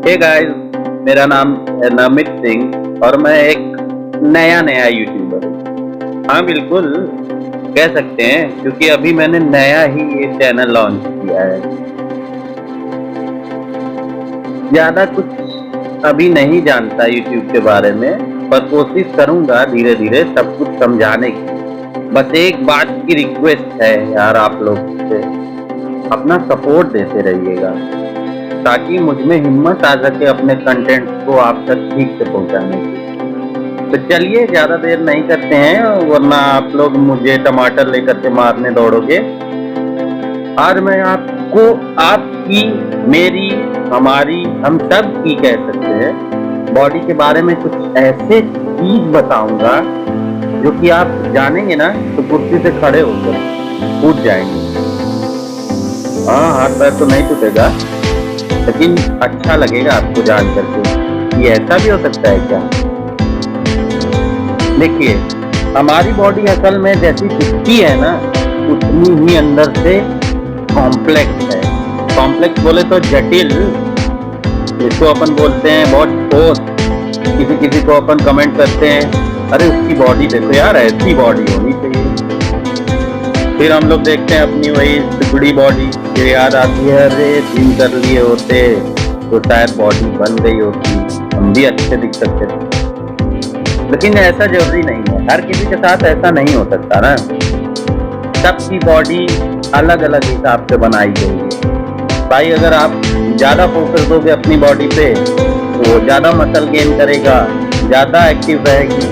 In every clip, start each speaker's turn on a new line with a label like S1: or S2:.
S1: Hey guys, मेरा नाम है नमित सिंह और मैं एक नया यूट्यूबर हूँ। हाँ बिल्कुल कह सकते हैं, क्योंकि अभी मैंने नया ही ये चैनल लॉन्च किया है। ज़्यादा कुछ अभी नहीं जानता यूट्यूब के बारे में, पर कोशिश करूँगा धीरे धीरे सब कुछ समझाने की। बस एक बात की रिक्वेस्ट है यार, आप लोग से अपना सपोर्ट देते रहिएगा ताकि मुझ में हिम्मत आ सके अपने कंटेंट को आप तक ठीक से पहुंचाने की। तो चलिए ज़्यादा देर नहीं करते हैं, वरना आप लोग मुझे टमाटर लेकर के मारने दौड़ोगे। आज मैं आपको आपकी, मेरी, हमारी, हम सब की कह सकते हैं बॉडी के बारे में कुछ ऐसे चीज बताऊंगा जो कि आप जानेंगे ना तो कुर्सी से खड़े होकर कूद जाएंगे। हाँ, हाथ पैर तो नहीं टूटेगा, लेकिन अच्छा लगेगा आपको जान करके कि ऐसा भी हो सकता है क्या। देखिए, हमारी बॉडी असल में जैसी दिखती है ना, उतनी ही अंदर से कॉम्प्लेक्स है। कॉम्प्लेक्स बोले तो जटिल, इसको अपन बोलते हैं बहुत ठोस। किसी को अपन कमेंट करते हैं, अरे उसकी बॉडी देखो यार, ऐसी बॉडी होनी चाहिए। फिर हम लोग देखते हैं अपनी वही टुकड़ी बॉडी, ये याद आती है, अरे जिम कर लिए होते तो शायद बॉडी बन गई होती, हम भी अच्छे दिख सकते थे। लेकिन ऐसा जरूरी नहीं है, हर किसी के साथ ऐसा नहीं हो सकता ना। सबकी बॉडी अलग अलग हिसाब से बनाई गई है। भाई अगर आप ज़्यादा फोकस दोगे अपनी बॉडी पे तो ज़्यादा मसल गेन करेगा, ज़्यादा एक्टिव रहेगी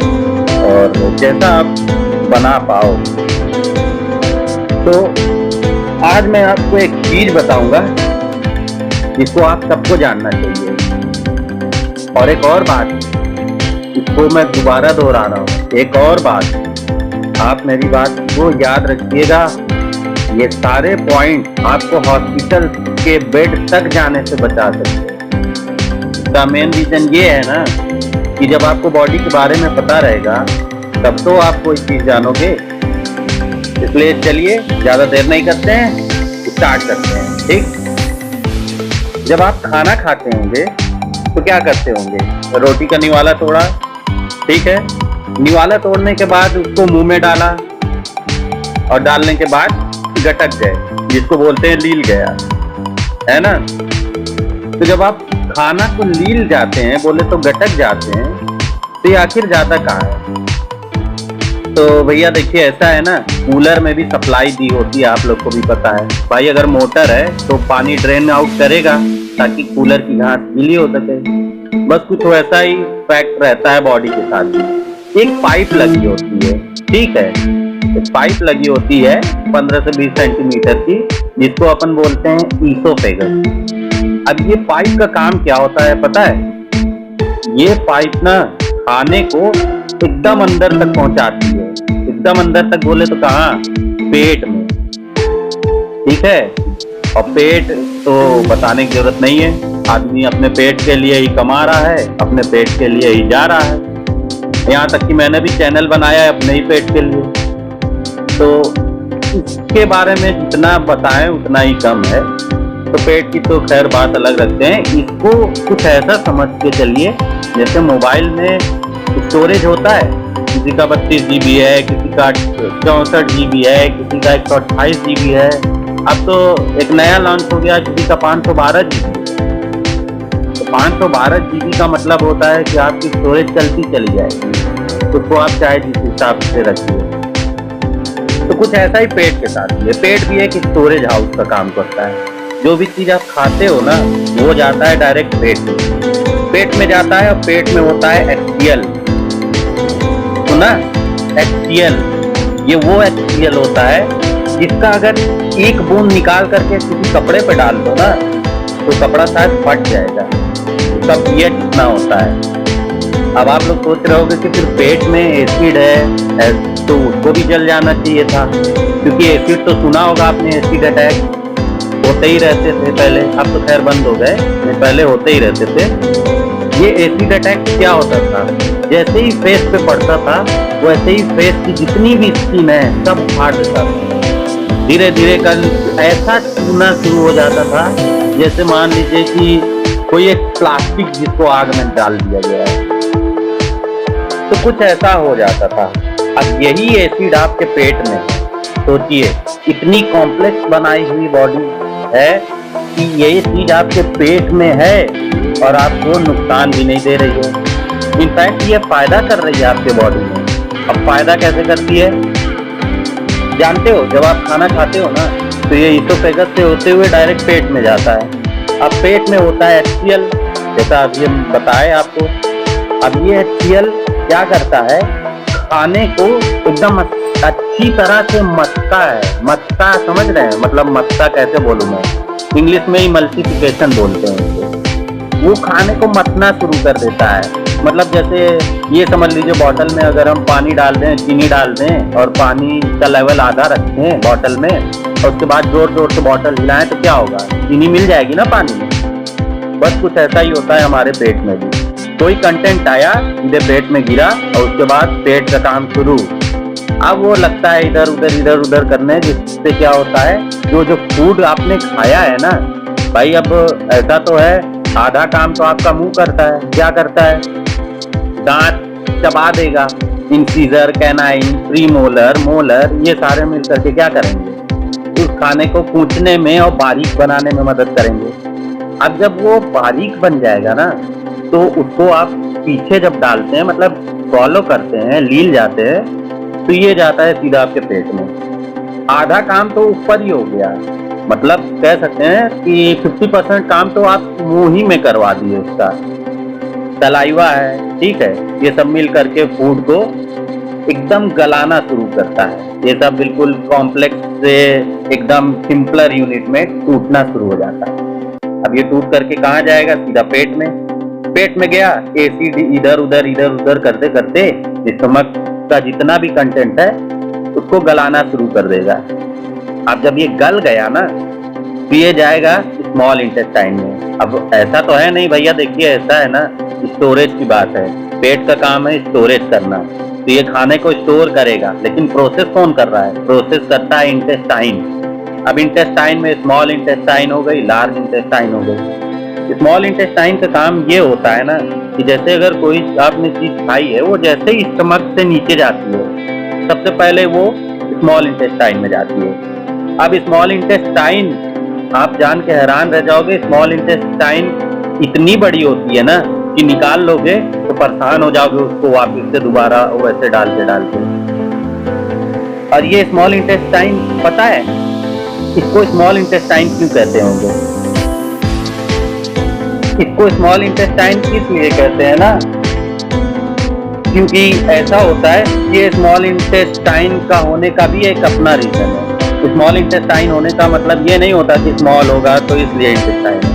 S1: और जैसा आप बना पाओ। तो आज मैं आपको एक चीज बताऊंगा जिसको आप सबको जानना चाहिए। और एक और बात, इसको मैं दोबारा दोहरा रहा हूँ, एक और बात, आप मेरी बात को याद रखिएगा। ये सारे पॉइंट आपको हॉस्पिटल के बेड तक जाने से बचा सकते हैं। इसका मेन रीजन ये है ना कि जब आपको बॉडी के बारे में पता रहेगा तब तो आप कोई चीज जानोगे। इसलिए चलिए ज़्यादा देर नहीं करते हैं, स्टार्ट करते हैं। ठीक, जब आप खाना खाते होंगे तो क्या करते होंगे? रोटी का निवाला तोड़ा, ठीक है, निवाला तोड़ने के बाद उसको मुंह में डाला और डालने के बाद गटक गए, जिसको बोलते हैं लील गया, है ना। तो जब आप खाना को लील जाते हैं, बोले तो गटक जाते हैं, तो ये आखिर जाता कहाँ है? तो भैया देखिए, ऐसा है ना, कूलर में भी सप्लाई दी होती है, आप लोग को भी पता है। भाई अगर मोटर है तो पानी ड्रेन आउट करेगा ताकि कूलर की घास गीली हो सके। बस कुछ वैसा ही फैक्ट रहता है बॉडी के साथ भी। एक पाइप लगी होती है, ठीक है, एक पाइप लगी होती है 15 से 20 सेंटीमीटर की, जिसको अपन बोलते हैं ईसोफेगस। अब ये पाइप का काम क्या होता है पता है? ये पाइप ना खाने को एकदम अंदर तक पहुंचाती है। एकदम अंदर तक बोले तो कहाँ? पेट में, ठीक है। और पेट तो बताने की जरूरत नहीं है, आदमी अपने पेट के लिए ही कमा रहा है, अपने पेट के लिए ही जा रहा है। यहाँ तक कि मैंने भी चैनल बनाया है अपने ही पेट के लिए। तो इसके बारे में जितना बताएं उतना ही कम है। तो पेट की तो खैर बात अलग रखते हैं, इसको कुछ ऐसा समझ के चलिए जैसे मोबाइल में स्टोरेज होता है, किसी का 32 GB है, किसी का 64 GB है, किसी का 128 GB है। अब तो एक नया लॉन्च हो गया, किसी का 512 GB। तो 512 GB का मतलब होता है कि आपकी स्टोरेज चलती चली जाएगी, उसको आप चाहे जिस हिसाब से रखिए। तो कुछ ऐसा ही पेट के साथ है। पेट भी एक स्टोरेज हाउस का काम करता है। जो भी चीज आप खाते हो ना, वो जाता है डायरेक्ट पेट में। पेट में जाता है और पेट में होता है HCl, सुना? HCl, ये वो HCl होता है जिसका अगर एक बूंद निकाल करके किसी कपड़े पे डाल दो ना तो कपड़ा शायद फट जाएगा। उसका pH इतना होता है। अब आप लोग सोच रहे होंगे कि फिर पेट में एसिड है तो उसको भी जल जाना चाहिए था, क्योंकि एसिड तो सुना होगा आपने, एसिड अटैक होते ही रहते थे पहले, अब तो खैर बंद हो गए, पहले होते ही रहते थे। ये एसिड अटैक क्या होता था? जैसे ही फेस पे पड़ता था वैसे ही फेस की जितनी भी स्किन है सब फाट जाता था। धीरे धीरे कर ऐसा टूटना शुरू हो जाता था, जैसे मान लीजिए कि कोई एक प्लास्टिक जिसको आग में डाल दिया गया है। तो कुछ ऐसा हो जाता था। अब यही एसिड आपके पेट में, सोचिए इतनी कॉम्प्लेक्स बनाई हुई बॉडी है कि ये चीज आपके पेट में है और आपको नुकसान भी नहीं दे रही है। इनफैक्ट ये फायदा कर रही है आपके बॉडी में। अब फायदा कैसे करती है जानते हो? जब आप खाना खाते हो ना तो ये इसोफेगस से होते हुए डायरेक्ट पेट में जाता है। अब पेट में होता है HCl, जैसा अभी हम बताए आपको। अब ये HCl क्या करता है, खाने को एकदम अच्छी तरह से मथता है। मथता समझ रहे हैं? मतलब मथता कैसे बोलूं मैं, इंग्लिश में इमल्सिफिकेशन बोलते हैं इसे। वो खाने को मथना शुरू कर देता है। मतलब जैसे ये समझ लीजिए बॉटल में अगर हम पानी डाल दें, चीनी डाल दें और पानी का लेवल आधा रखें बॉटल में और उसके बाद जोर जोर से बॉटल हिलाएं तो क्या होगा, चीनी मिल जाएगी ना पानी में। बस कुछ ऐसा ही होता है हमारे पेट में भी। कोई कंटेंट आया, सीधे पेट में गिरा और उसके बाद पेट का काम शुरू। अब वो लगता है इधर उधर करने, जिससे क्या होता है जो फूड आपने खाया है ना भाई, अब ऐसा तो है आधा काम तो आपका मुंह करता है। क्या करता है? दांत चबा देगा। इंसीजर, कैनाइन, प्रीमोलर, मोलर, ये सारे मिलकर के क्या करेंगे, उस खाने को कूचने में और बारीक बनाने में मदद करेंगे। अब जब वो बारीक बन जाएगा ना तो उसको आप पीछे जब डालते हैं, मतलब फॉलो करते हैं, लील जाते हैं, तो ये जाता है सीधा आपके पेट में। आधा काम तो ऊपर ही हो गया। मतलब कह सकते हैं कि 50% काम तो आप मुंह ही में करवा दिए। उसका सलाइवा है, ठीक है, ये सब मिल करके फूड को एकदम गलाना शुरू करता है। ये सब बिल्कुल कॉम्प्लेक्स से एकदम सिंपलर यूनिट में टूटना शुरू हो जाता है। अब ये टूट करके कहाँ जाएगा? सीधा पेट में। पेट में गया, एसिड इधर उधर करते करते स्टमक का जितना भी कंटेंट है उसको गलाना शुरू कर देगा। अब जब ये गल गया ना तो ये जाएगा स्मॉल इंटेस्टाइन में। अब ऐसा तो है नहीं भैया, देखिए ऐसा है ना, स्टोरेज की बात है। पेट का काम है स्टोरेज करना, तो ये खाने को स्टोर करेगा, लेकिन प्रोसेस कौन कर रहा है? प्रोसेस करता है इंटेस्टाइन। अब इंटेस्टाइन में स्मॉल इंटेस्टाइन हो गई, लार्ज इंटेस्टाइन हो गई। स्मॉल इंटेस्टाइन का काम ये होता है ना कि जैसे अगर कोई आपने चीज खाई है, वो जैसे ही स्टमक से नीचे जाती है सबसे पहले वो स्मॉल इंटेस्टाइन में जाती है। अब स्मॉल इंटेस्टाइन आप जान के हैरान रह जाओगे, स्मॉल इंटेस्टाइन इतनी बड़ी होती है ना कि निकाल लोगे तो परेशान हो जाओगे उसको वापस से दोबारा वैसे डाल के। और ये स्मॉल इंटेस्टाइन, पता है इसको स्मॉल इंटेस्टाइन क्यों कहते होंगे? इसको स्मॉल इंटेस्टाइन इसलिए कहते हैं ना क्योंकि ऐसा होता है कि स्मॉल इंटेस्टाइन का होने का भी एक अपना रीजन है। स्मॉल इंटेस्टाइन होने का मतलब ये नहीं होता कि स्मॉल होगा तो इसलिए इंटेस्टाइन है।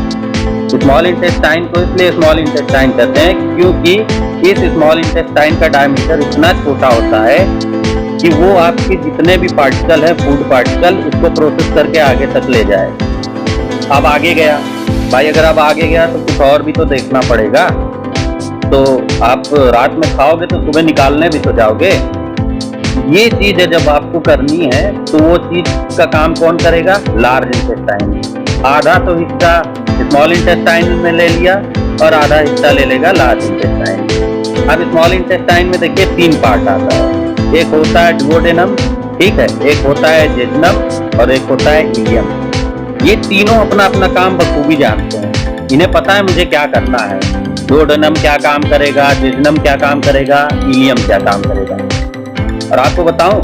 S1: स्मॉल इंटेस्टाइन को इसलिए स्मॉल इंटेस्टाइन कहते हैं क्योंकि इस स्मॉल इंटेस्टाइन का डायमीटर इतना छोटा होता है कि वो आपके जितने भी पार्टिकल है, फूड पार्टिकल, उसको प्रोसेस करके आगे तक ले जाए। अब आगे गया भाई, अगर आप आगे गया तो कुछ और भी तो देखना पड़ेगा। तो आप रात में खाओगे तो सुबह निकालने भी तो जाओगे। ये चीज है जब आपको करनी है तो वो चीज का काम कौन करेगा? Large intestine. आधा तो हिस्सा स्मॉल इंटेस्टाइन में ले लिया और आधा हिस्सा ले लेगा लार्ज इंटेस्टाइन। अब स्मॉल इंटेस्टाइन में देखिए 3 पार्ट आता है। एक होता है डुओडेनम, ठीक है, एक होता है जेजुनम और एक होता है इलियम। ये तीनों अपना अपना काम बखूबी जानते हैं। इन्हें पता है मुझे क्या करना है। डुओडेनम क्या काम करेगा, जेजुनम क्या काम करेगा, इलियम क्या काम करेगा। और आपको बताऊं,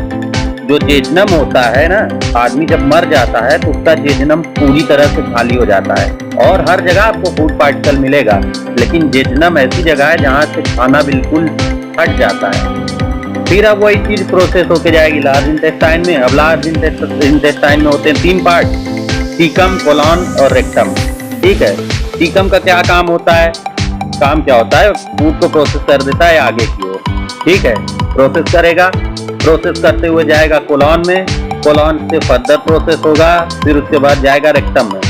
S1: जो जेजुनम होता है ना, आदमी जब मर जाता है तो उसका जेजुनम पूरी तरह से खाली हो जाता है और हर जगह आपको फूड पार्टिकल मिलेगा, लेकिन जेजुनम ऐसी जगह है जहाँ से खाना बिल्कुल हट जाता है। फिर अब वही चीज प्रोसेस होके जाएगी लार्ज इंटेस्टाइन में। अब लार्ज इंटेस्टाइन में होते हैं 3 पार्ट, सीकम, कोलन और रेक्टम, ठीक है। सीकम का क्या काम होता है? काम क्या होता है? फूड को प्रोसेस कर देता है आगे की ओर, ठीक है, प्रोसेस करेगा। प्रोसेस करते हुए जाएगा कोलन में, कोलन से फर्दर प्रोसेस होगा, फिर उसके बाद जाएगा रेक्टम में।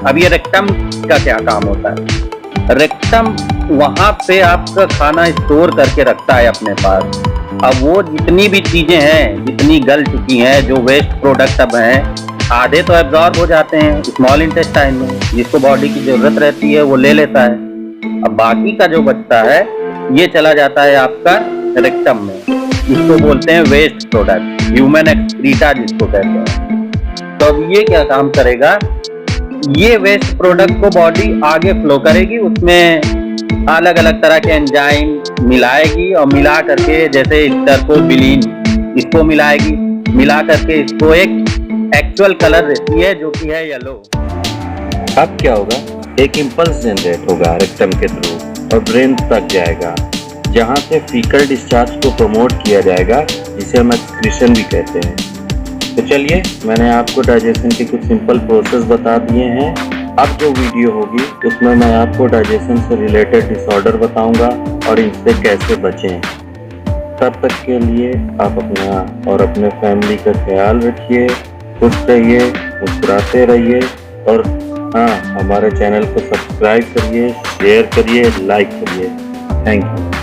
S1: अब ये रेक्टम का क्या काम होता है? रेक्टम वहां पे आपका खाना स्टोर करके रखता है अपने पास। अब वो जितनी भी चीजें हैं, जितनी गल चुकी हैं, जो वेस्ट प्रोडक्ट अब हैं, आधे तो एब्जॉर्ब हो जाते हैं स्मॉल इंटेस्टाइन में, जिसको बॉडी की जरूरत रहती है वो ले लेता है। अब बाकी का जो बचता है ये चला जाता है आपका रेक्टम में, इसको बोलते हैं वेस्ट प्रोडक्ट, ह्यूमन एक्सक्रीटा जिसको कहते हैं। तो अब ये क्या काम करेगा, ये वेस्ट प्रोडक्ट को बॉडी आगे फ्लो करेगी, उसमें अलग अलग तरह के एंजाइम मिलाएगी और मिला करके जैसे स्टर्कोबिलिन इसको मिलाएगी, मिला करके इसको एक एक्चुअल कलर देती है जो कि है येलो।
S2: अब क्या होगा, एक इम्पल्स जनरेट होगा रेक्टम के थ्रू और ब्रेन तक जाएगा, जहां से फीकल डिस्चार्ज को प्रमोट किया जाएगा, जिसे हम एक्सक्रीशन भी कहते हैं। तो चलिए, मैंने आपको डाइजेशन के कुछ सिंपल प्रोसेस बता दिए हैं। अब जो वीडियो होगी उसमें मैं आपको डाइजेशन से रिलेटेड डिसऑर्डर बताऊंगा और इनसे कैसे बचें। तब तक के लिए आप अपना और अपने फैमिली का ख्याल रखिए, खुश रहिए, मुस्कुराते रहिए और हाँ, हमारे चैनल को सब्सक्राइब करिए, शेयर करिए, लाइक करिए। Thank you.